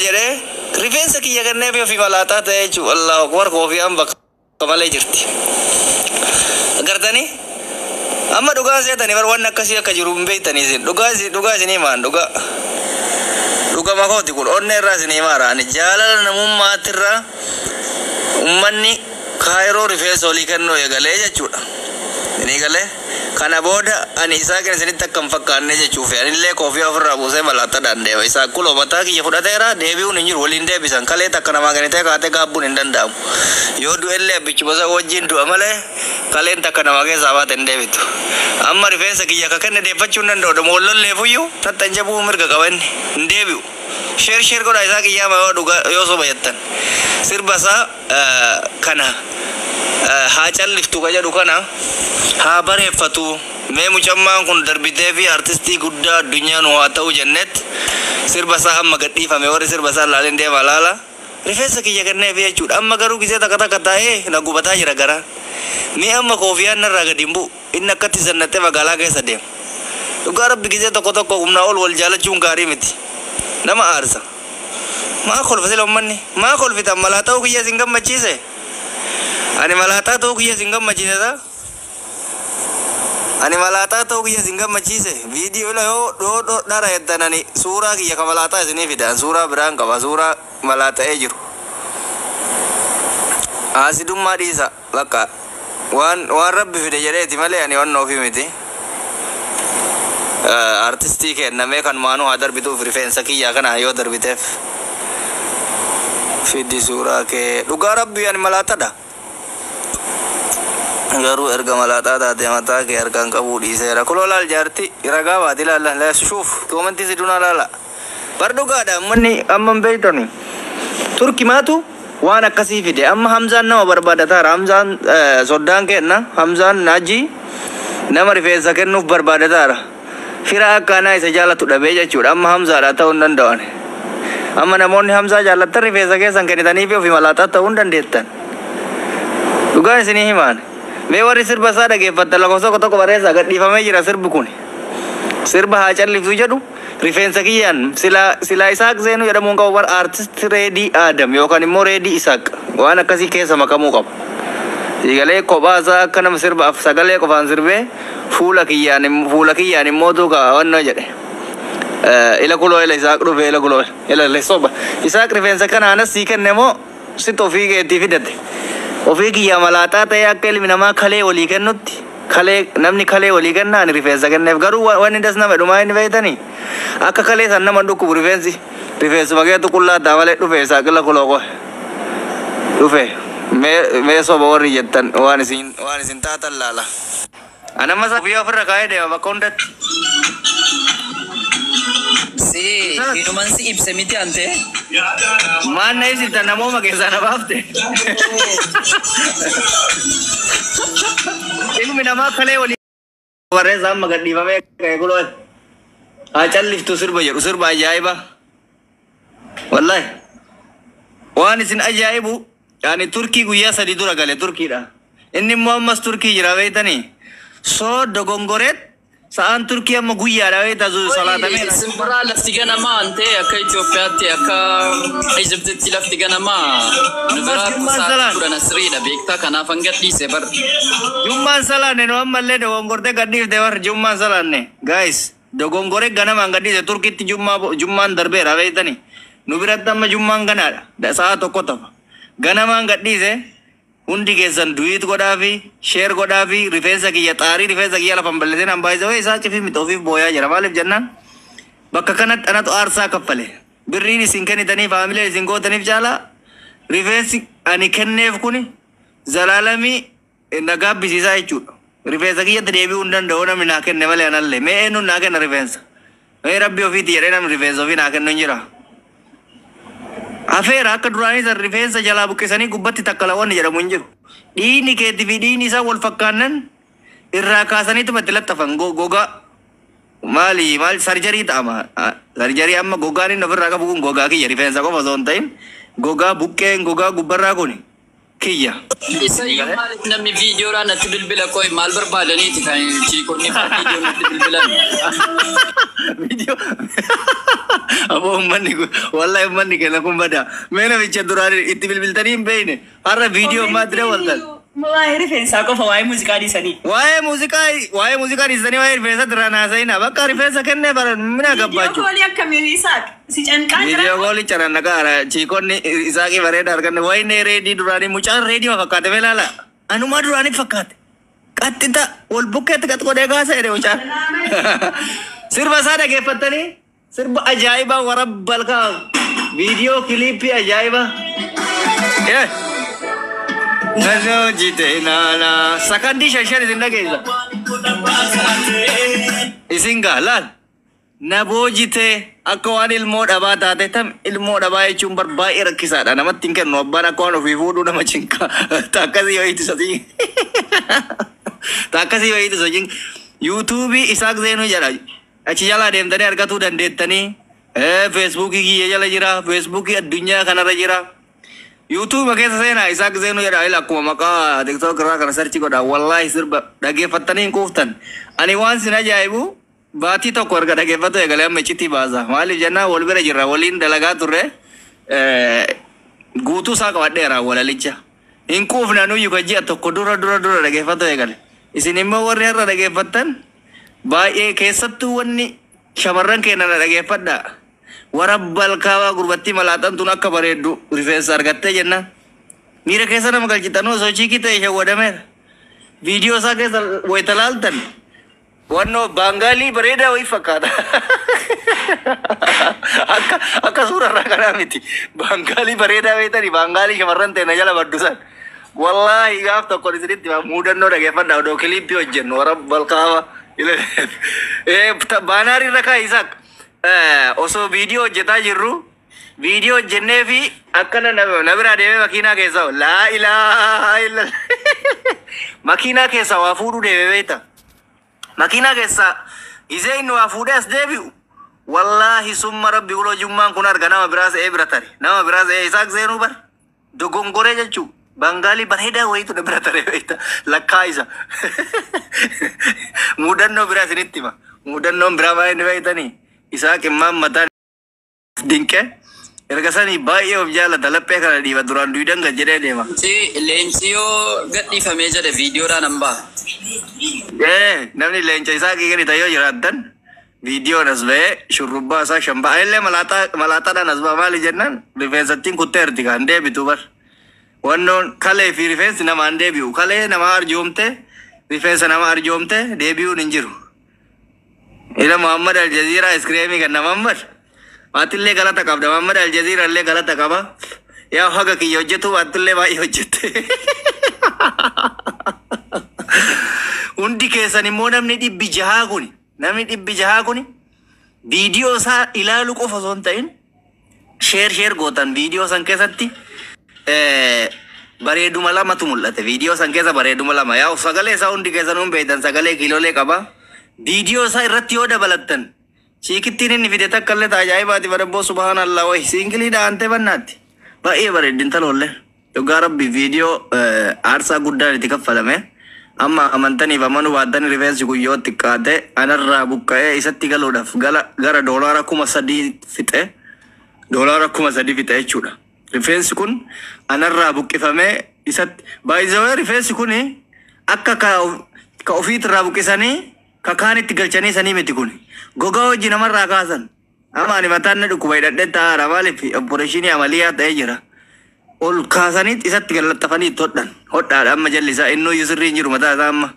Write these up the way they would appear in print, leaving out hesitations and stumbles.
jedhee rifeensa kiyya kenneef ofii malaataa ta'e jechuudha. Allahu akbar koofiyaan bakka malee jirti. Agartanii amma dhugaa seetanii bar waan akkasii akka jiru hin beektanii isin dhugaa isinii maan dhuga makooti kun onnee irraa isinii maara ani jaalala namummaatirraa ummanni kaayiroo rifeensa olii kennuu eegalee jechuudha. Inni galee kana booda ani isaa kan isinitti akka hin fakkaanne jechuuf anillee koofii ofirraa buusee malaataa dandeema. Isaa kuloo mataa kiyya fudhateera deebi'uun hin jiru waliin deebisan kalee takka namaa ganitee kaatee gaabbuun hin danda'amu. Yoo du'ellee abbichuma isaa wajjin du'a malee kaleen takka namaa keessaa baate hin deebitu. Amma rifeensa kiyya akka kenne deeffachuu hin danda'u moolollee fuyyuu tattan jabuu mirga qabanne hin deebi'u. Sheer godha isaa kiyyaa ma yoo soba jettan sirba isaa kana haa calliftu ka jedhu kana haa bareeffatu mee mucammaan kun darbitee fi artistii guddaa addunyaan waa ta'u jennet sirba isaa amma gadhiifame warri sirba isaa laaleen deema laala rifeensa kiyya kenneef jechuudha. Amma garuu gisee takka taa'ee na gubataa jira gara mee amma koofiyaan narraa gadi hin bu'u inni akkatti sannattee magaalaa keessa deema. Dhugaa rabbi gisee tokko humnaa ol wal jaalachuun gaarii miti nama aarsa. Maa kolfate lommanni maa kolfitan malaataa kiyya isin gammachiise ani malaataa ta'uu kiyya isin gammachiise ta'a. Ani malaataa ta'uu kiyya isin gammachiise viidiyoo la yoo dhara jettanani suuraa kiyya ka malaataa isinii fidan suuraa biraan qaba suuraa malaata'ee jiru. Aasidummaa dhiisa bakka waan rabbi fide jedheeti malee ani waan ofii miti. Artistii kennamee kan maanuu haa darbituuf rifeensa kiyyaa kana yoo darbiteef fiddi suuraa kee dhugaa rabbi ani malaataadha. Garuu erga malaataa taate mataa kee harkaan qabuu dhiiseera. Kuloo laal jaarti ragaa baati laala shuuf koomantii si dunaa laala. Bar dhugaadha manni amma hin beektani. Turki maatu waan akkasii fide amma Hamzaan nama barbaadataara. Hamzaan soddaan kenna Hamzaan Najii nama rifeensa kennuuf barbaadataara. Fira akkanaa isa jaalatu dhabee jechuudha. Amma Hamzaadha ta'uu hin danda'an. Amma namoonni Hamzaa jaallattan rifeensa keessan kennitanii fi ofii malaataa ta'uu hin dandeettan. Dhugaan isinii himaan. Mee warri sirba isaa dhaggeeffattan lakkoofsa tokko bareessaa gadhiifamee jira sirbi kun. Sirba haa calliftu jedhu rifeensa kiyyaan silaa Isaaq Zeenuu jedhamuun qabu war artist Reedii Adam yookaan immoo Reedii Isaaq waan akkasii keessa makamuu qaba. Sigalee kophaa isaa akka nama sirbaaf sagalee qofaan sirbee fuula kiyyaan immoo tuuka wannoo jedhe. Ila kuloo ila Isaaq dhufe ila kuloo ila lesoba Isaaq rifeensa kanaanas sii kenne moo sit ofii keetii fidate. Ofii kiyya malaataa ta'ee akka ilmi namaa kalee walii kennutti namni kalee walii kennaan rifeensa kenneef garuu wanni das nama dhumaa inni beeytanii akka kalee san nama dhukkubu rifeensu mageetu qullaattaa malee dhufe Isaaqila kuloo qoe dhufe mee soba warri jettan waan isin taatan laala. Anamma isaa ofii ofirra kaa'ee deema bakka hundatti. Hinuman si ibse miti ante. Maan na ibsita namooma keessaa na baafte. Ilmi namaa kalee walii warreessa amma gadhiifamee ka'e kuloo haa calliftu sirba jedhu sirba ajaa'iba. Wallahi waan isin ajaa'ibu yaani Turkii guyyaa 3 dura gale Turkiidha. Inni immoo ammas Turkii jira beektanii. So dogongoreet sa'aan Turkii amma guyyaadha beektaa salaatamee. Simbira lafti ganamaa ante akka Itoophiyaatti akka Ijiptitti lafti ganamaa. Nubira kusaa kudha nasriidha beektaa kanaaf hanga dhiise bar. Jummaan salaanne no ammallee dogongortee gadhiifte bar jummaan salaanne. Guys dogongoree ganamaan gadhiise Turkiitti jummaan darbeera beektanii. Nubiratti amma jummaan ganaadha sa'a tokko tafa. Ganamaan gadhiise. Hundi keessan duit godhaafi share godhaafi rifeensa kiyya xaarii rifeensa kiyya lafan balleeseen hambaayisa way isaa cifi miti ofiif booyaa jira maaliif jennaan bakka kanatti anatu aarsaa kaffale birriin isin kennitanii faamilee isin gootaniif caalaa rifeensi ani kenneef kuni zalaalamii na gaabbisiisaa jechuudha. Rifeensa kiyyatti deebi'uu hin danda'u namni naa kenne malee anallee mee eenyuun naa kenna rifeensa mee rabbi ofiiti jedhee namni rifeensa ofii naa kennu hin jira. Afeera akka duraanii san rifeensa jalaa buqqisanii gubbatti takkalaawwan jedhamu hin jiru. Dhiini keetii fi dhiini isaa wal fakkaannan irraa kaasaniitu itti laxxafan gogaa maali sarjarii ta'ama. Sarjarii amma gogaan inni ofirraa qabu kun gogaa kiyya rifeensa qofa osoo hin ta'in gogaa buqqeen gogaa gubbarraa kun kiyya. Isayyuu maaliif namni viidiyoodhaan natti bilbila koo maal barbaadaniiti kan chiikonni viidiyoo natti bilbilan. Video. Abo ummanni kun wallahi ummanni kenna kun bada. Meena bicha duraan itti bilbiltanii hin beekne. Har'a viidiyoo maadira waltan. Waa'ee rifeensaa qofa waa'ee muuziqaa dhiisanii. Waa'ee muuziqaa dhiisanii waa'ee rifeensa duraan haasa'ina. Bakka rifeensa kennee bara mina gabbaachu. Viidiyoo koolii akkamii isaaq si canqaa jira. Viidiyoo koolii caran nagaara chiikonni isaaqii bareeda arganne wayne reedii duraanii mucaan reedii ma fakkaate beelaala. Anuma duraanii fakkaate. Qaxxita wal bukkeetti qax godhee gaasa jedhe mucaan. Sirba isaa dhageeffattanii sirba ajaa'ibaa warabbal kaa viidiyoo kiliippii ajaa'ibaa. Nano jite nana sakandi shan isin dhageessa. Isin gaalaan naboo jite akka waan ilmoo dhabaa taate tam ilmoo dhabaa jechuun baay'ee rakkisaadha. Namatti hin kennu abbaan akka waan ofii fuudhuu nama cinqa. Taakkasii wayiitu sotii. Taakkasii wayiitu sotii. Yuutuubii Isaaq Zeenuu jedha. Achi jala deemtanii argatuu dandeettanii. Feesbuukii kiyya jala jira. Feesbuukii addunyaa kanarra jira. YouTube keessa seenaa Isaaq Zeenuu jedha. Akkuma maqaa TikTok irraa kana sarchi godha. Wallahi sirba dhageeffattanii hin kuuftan. Ani waan sin ajaa'ibu baatii tokko erga dhageeffatu eegalee amma icciitii baasa. Maaliif jennaan wal bira jirra waliin dalagaa turre guutuu isaa qabadheera walalicha. Hin kuufna nuyi ka ji'a tokko dura dhageeffatu eegale. Isin immoo warri har'a dhageeffattan baay'ee keessattuu wanni shamarran keenya na dhageeffadha. Warabbal kaawaa gurbattii malaaxan tun akka bareeddu rifeensa argattee jenna. Miira keessa nama galchitanuu sochii ta'e shawwadameera. Viidiyoo isaa keessa wayita laaltan wannoo baangaalii bareedaa wayii fakkaata. Akka suurarraa kanaa miti. Baangaalii bareedaa wayitanii baangaalii shamarran ta'e na jala baddusan. Wallahi gaaf tokko isinitti muudannoo dhageeffadha odoo kiliippii hojjennu warabbal kaawaa. Baanaari irra kaa Isaaq. Osoo viidiyoo hojjetaa jirru viidiyoo hojjennee fi akkana na biraa deemee makiinaa keessa laa ilaaha illa makiinaa keessa waa fuudhuu deemee beekta. Makiinaa keessa isee inni waa fuudhee as deebi'u wallahi summa rabbi ulojummaan kun arga nama biraa se'ee bira tare nama biraa se'ee Isaaq Zeenuu bar dogongoree jechuu baangaalii bareedaa wayitu na bira tare beekta lakkaa isa muudannoo biraa isinitti hima muudannoon biraa baay'ee ni beektanii. Isaaq immaan mataan dinqe erga sanii baay'ee of jaalata laphee kana dhiiba duraan duudhan gad jedhee deema. Leenci yoo gadhiifamee jedhe viidiyoodhaan hambaa. Namni leenca Isaaqii gadi ta'ee yoo jiraattan viidiyoon as ba'ee shurrubbaa isaa shambaa illee malaaxaadhaan as ba'a maali jennaan rifeensattiin kutteerti kan deebitu bar. Wannoon kalee fi rifeensi nama hin deebi'u kalee nama arjoomte rifeensa nama arjoomte deebi'uun hin jiru. Ila Muhammad Al-Jazeera iskreemii kan Muhammad maatillee galata qabda Muhammad Al-Jazeera illee galata qaba yaa haga kiyya hojjetu maatillee baay'ee hojjette hundi keessan immoo namni dhibbi jahaa kun viidiyoo isaa ilaalu qofa osoo hin ta'in sheer gootan viidiyoo san keessatti bareeduma lamatu mul'ate viidiyoo san keessa bareeduma lama yaa sagalee isaa hundi keessan hin beektan sagalee kiiloolee qaba. Viidiyoo isaa irratti yoo dabalattan chiikittiin inni fide takka illee tajaajibaati barabboo subhaanallah wayi siingilii dhaantee bannaatti baay'ee bareeddin taloollee dhugaa rabbi viidiyoo aarsaa guddaan itti kaffalame amma amantaniif amanuu baattanii rifeensi guyyoo xiqqaate anarraa buqqa'ee isatti galuudhaaf gara doolaara 3,000 fixe jechuudha. Rifeensi kun anarraa buqqifamee isatti baay'isawee rifeensi kun akka ka ofiitirraa buqqisanii kakaanitti galchanii sanii miti kun gogaa hojii namarraa kaasan ama ani mataan na dhukkuba hidhadhe taa'aadha maaliif opporeeshinii amaliyaa ta'ee jira ol kaasaniit isatti gallaxxafanii itti hodhaadha amma jalli isaa innoo sirrii hin jiru mataa isaa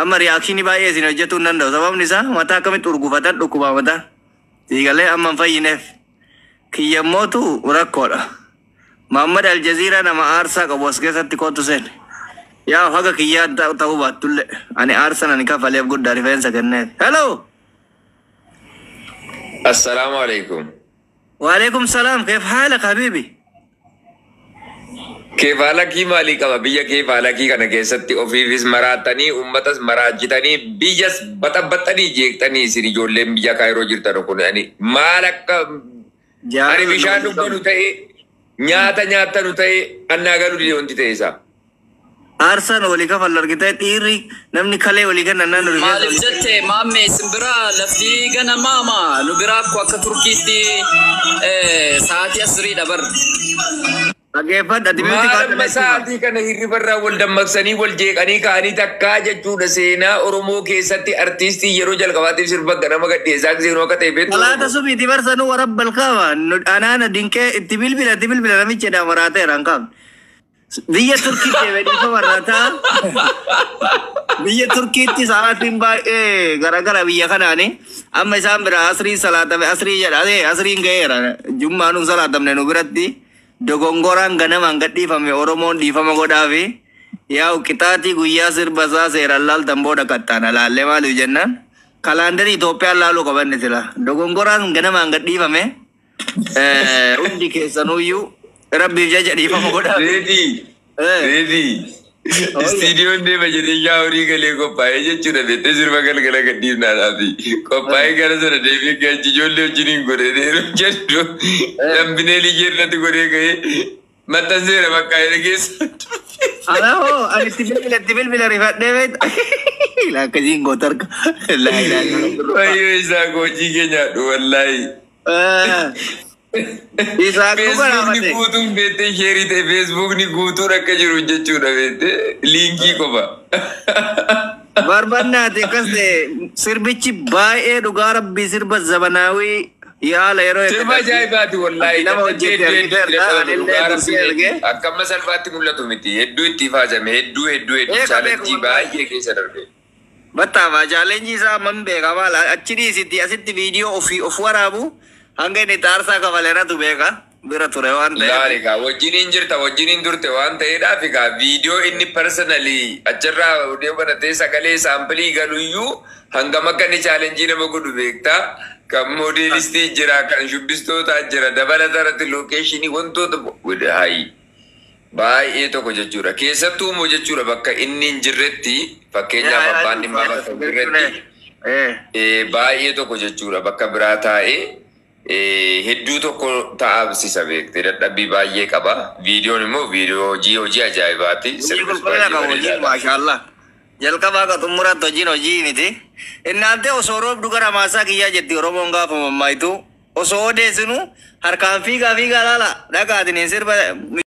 amma riyaakshinii baay'ee isin hojjetuu hin danda'u sababni isaa mataa akkamitti urgufatan dhukkubaa mataa siigalee amma hin fayyineef kiyyammootu rakkoodha. Muhammad Al-Jazeera nama aarsaa qabu as keessatti kootu seene. Yaa haga kiyyaan ta'uu baattullee ani aarsan ani kafaleef guddaa rifeensa kenneef. Hello. Assalamu alaikum. Waalaikum salaam. Keef haalak habiibi? Keef haalakii maalii qaba biyya keef haalakii kana keessatti ofiifis maraatanii uummatas maraachitanii biyyas baxabbaxanii jeeqxanii isin ijoolleen biyya kaayiroo jirtan kun maal akka ani bishaan dhugganu ta'e nyaata nyaatanu ta'e annaa galuu dide wanti ta'e isaa. Arsaan olii kafal argitee dhiirri namni kalee olii kennan naannoo Maaliif rifeensa. jettee maamme simbira lafti ganamaa ma nu biraa akkoo akka Turkiitti sa'aatii asirii dabar. Dhaggeeffadha dibimti Maalumma kaadha. sa'aatii kana hirribarraa wal dammaqsanii wal jeeqanii ka'anii takkaa jechuudha seenaa Oromoo keessatti artiistii yeroo jalqabaatiif sirba ganama gadhiyeessaa seenuu akka ta'e beektu. Salaata subiiti barsanuu warabbal kaama. Anaana dinqee itti bilbila namicha daamaraatee ranqaam. Biyya Turkiitti deebiidhiifa warraataa. Biyya Turkiitti sa'aatiin baay'ee garagara biyya kanaani. Amma isaan bira asrii salaatame asrii jedhate asriin ga'eera. Jummaanuu salaatamne nu biratti. Dogongoraan ganamaan gadhiifame Oromoon dhiifama godhaafi. Yaa'u qixaatii guyyaa sirba isaa seeraan laaltan booda qaxxaana laallee maaliif jennaan. Kalaandarii Itoophiyaan laaluu qabanne sila. Dogongoraan ganamaan gadhiifame. Hundi keessanuyyuu rabbiif jecha dhiifama godhaafi. Reedii. Istiidiyoon deema jedhee yaa horii galee qophaa'ee jechuudha beektee sirba galgala gadhiifnaadhaafi. Qophaa'ee gara sana deemee gaachii ijoollee wajjiniin godhee deemu jedhu dambinee ligeerratti godhee ga'ee maxxanseera bakka inni keessa. Alahoo ani itti bilbila rifadhee beekta. Akkasiin gootarka. Wayyoo isaa hojii keenyaadhu wallaahi. Isaa Feesbuukni garaafate. guutuun beektee sheerii ta'e feesbuukni guutuun akka jiru jechuudha beektee liinkii qofa. Barbaannaati akkas ta'e sirbichi baay'ee dhugaa rabbii sirba zabanaawii yaala yeroo Sirba ajaa'ibaati wallaahi. Nama hojjete argite Akkamma salphaatti mul'atu miti. Hedduu itti faajame hedduu chaalenjii baay'ee keessa darbe. Battaama chaalenjii isaa man beeka maala achi dhiisitti asitti viidiyoo of waraabu hanga inni taarsaa kafaleeratu beeka bira ture waan ta'eef. Laali kaa wajjiniin jirta wajjiniin turte waan ta'eedhaaf kaa viidiyoo inni personalii achirraa odee banatee sagalee saampilii galuyyuu hangam akka inni chaalenjii nama godhu beektaa. Kan moodeelistii jira kan shubbistoota jira dabalata irratti lookeeshinii wantoota hayi baay'ee tokko jechuudha. Keessattuu immoo jechuudha bakka inni hin jirretti fakkeenyaaf abbaan dhimmaa bakka hin jirretti baay'ee tokko jechuudha bakka biraa taa'ee hedduu tokko taa'absisa beektee dadhabbii baay'ee qaba. Viidiyoon immoo viidiyoo hojii ajaa'ibaati. Maashaallah. Jalqabaa ka xumuraatti hojiin hojii miti. Innaantee osoo roobdu gara maasaa kiyyaa jetti Oromoon gaafa mammaayitu osoo odeessinu harkaan fiigaa laala dhagaatiin sirba